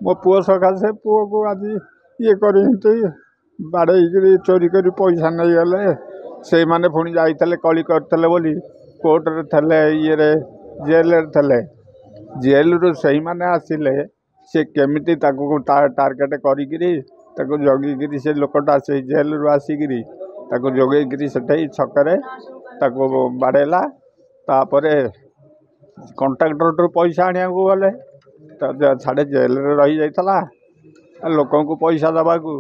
मो पुओ सकाशे पुओ को आज ये करते बाड़े चोरी कर पैसा नहीं गले से मैंने पुणी जाते कली करते बोली कोर्टे थे ये जेल थे जेल रु से मैंने आसिले से केमिति टार्गेट करी जगिकी से लोकटा से जेल रु आसिकी जगेगी से छकरे बाड़ेला तापर कंट्राक्टर पैसा आने गले छाड़े जेल रही जाता लोक पैसा दबाकू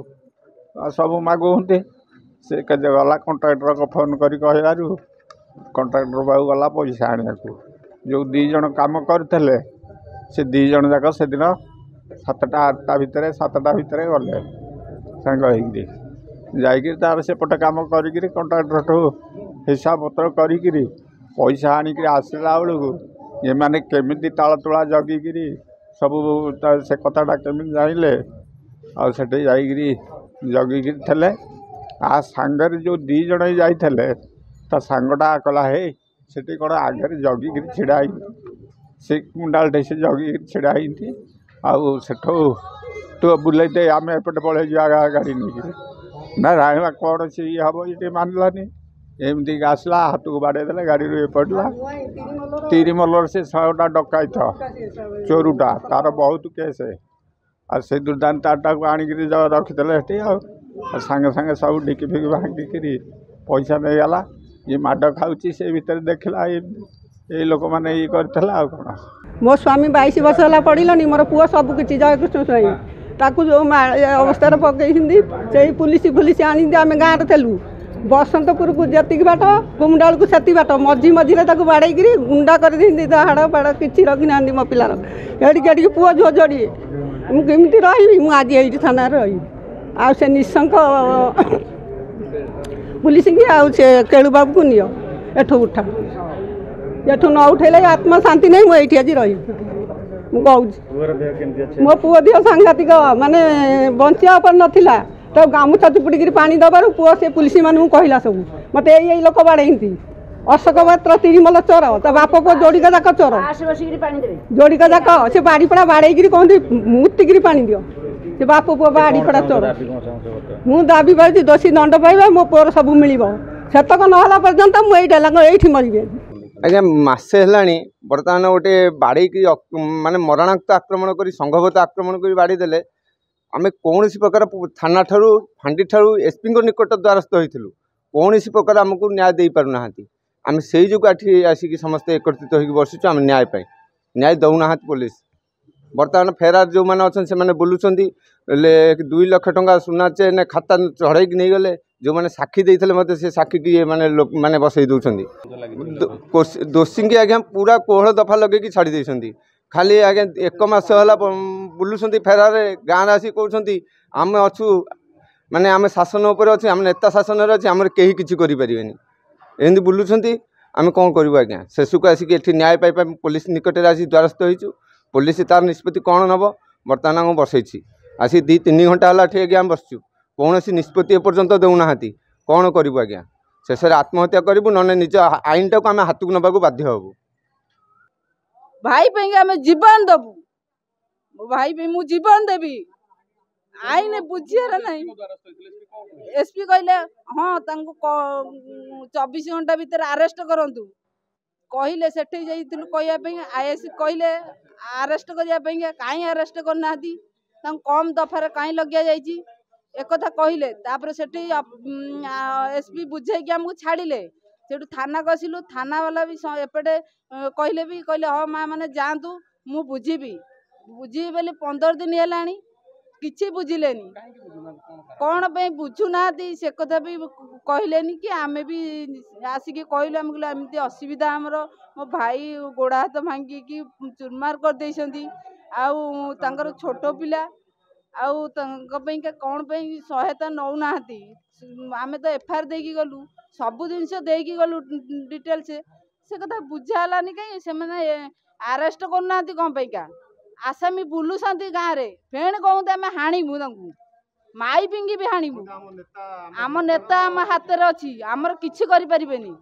सब मागुंटे से गला कंट्राक्टर को फोन कर कहू कंट्राक्टर बाबू गला पैसा आने जो दीज कम करते से दीज जाक से दिन 7टा 8टा भितर 7टा भितर गले सांग जाकि तार सेपटे कम कर कंट्राक्टर हिसाब पत्र करी पैसा आनिक आसला बेलू ये मैंने केमिति ताल तुला जगिकी सब से कथाटा केमी जाइले आठ जाकि जगिकी थे आ सांगे जो दीज जाते ता सांगटा कला हे से कौन आगे जगिकी छिड़ा से कुंडाल से जगिकी छिड़ा आठ तो बुलेते आम एपटे पड़े जा गाड़ी नहीं ना राइमा कौन से ये हम ये मानलानी एमती आसला हाथ को बाड़े गाड़ी पड़ा तिरमलर से 100टा डकायत चोरुटा तार बहुत केस आ से दुर्दान तारटा को आणिक रखिदे सांगे सांगे सब ढिकी फिकी भांगिकी पैसा नहीं गला ये माड खाऊँ से भितर देखला ये लोक मैंने ये करला कौन मो स्वामी 22 वर्ष है पड़िलानी मोर पुआ सब किसी जयकृष्ण स्वाई ताकू जो अवस्था पकई पुलिस फुलिस आनी आम गाँव थेलु बसंतपुर को जी बाट कुमडाल को से बाट मझी मझे बाड़े गुंडा कर हाड़ बाड़ कि रखी ना मो पिलार एडिक पुओ झो जोड़ी मुझे रही मुझे ये थाना रही आ से निशंक पुलिस की आे केलू बाबू को नियो एठू उठा एठू न उठेले आत्मा शांति नहीं मुझे आज रही मुझे मो पुओ दिह सांघातिक माने बंचिया पर नाला तो गामुछा चुपुड़ी पानी दबार पुओ से पुलिस मानू कहला सब मत यही लोक बाड़े अशोक पात्र तिरमल चोर तो बाप पुओ जोड़िका जाक चोर जोड़िका जाक से बाड़ीपड़ा बाड़े कहते मुतिक पानी दियो से बाप पुओ बाड़ीपड़ा चोर मु दाबी पाई दोषी दंड पाइबा मो पुओर सब मिल सेतक ना पर्यंत मुझे मरबी आज्ञा मसे है बर्तमान गोटे बाड़ी की माने मरणाक्त आक्रमण कर संघबद्ध आक्रमण कर बाड़ी देले आम कौन प्रकार थाना ठारू फांडी ठारू एसपी निकट द्वारस्थ होइथिलु कौन प्रकार आमको न्याय दे पारना आम से जो आसिक समस्त एकत्रित होकर बसुचु आम न्याय पाई न्याय दौना पुलिस बर्तमान फेरार जो मैंने अच्छा से बुलूँ 2 लाख टंका सुना चेन खाता चढ़ाई नहीं गले जो मैंने साक्षी देते मत से साक्षी की मैंने बसई दौरान दोषी की आज्ञा पूरा कोहल दफा लगे छाड़ी देती खाली आज्ञा 1 मास है बुलूँ फेरार गाँव आसी कहते आम अच्छु माने आम शासन उपर अच्छे आम नेता शासन अच्छे आम कहीं किसी करें एमती बुलूँ आम कौन करूँ आज्ञा शेष को आसिक ये न्याय पाइबा पुलिस निकट आसी द्वारस्थ होइचु पुलिस तार निष्पत्ति कौन नब बर्तमान आम बसई आसी 2-3 घंटा है आज्ञा बसचु कौन सी निष्पत्ति एपर्यंत देना कौन करूँ आज्ञा शेष आत्महत्या करूँ ना निज आईन टाक आम हाथ को नवा बाध्य हबू भाई पे आम जीवन दबू भाई पे मु जीवन देवी आईन बुझियार ना एसपी कहले हाँ 24 घंटा भीतर अरेस्ट करंतु कहले सेठी जाइथिलु कहयापई आईएससी कहले अरेस्ट करने कहीं अरेस्ट करना कम दफार कहीं लगे जाइए एक कथा कहले तापर सेठी एसपी बुझे आमको छाड़िले से थाना गसिलु थाना वाला भी एपटे कहले हाँ माँ मैंने जातु मु बुझीबी बोली 15 दिन है किसी बुझिलेनी कौन पे बुझुना से कथा भी कहलेनी कि आम भी आसिक कहलु आम एमती असुविधा आमर मो भाई गोड़ा हाथ भांगिकी चुरमार कर आउर छोट पिला कौन सहायता नौना आम तो एफआईआर देकी गलु सब जिनस देकी गलु डिटेल से कथा बुझालानी कहीं से अरेस्ट करना कौन पैका आसामी बुलुंट गाँव में फेण कहते आम हाणीमु माई पिंगी भी हाणीमु आम नेता आम हाथ में अच्छी आमर किछि करि परिबेनी।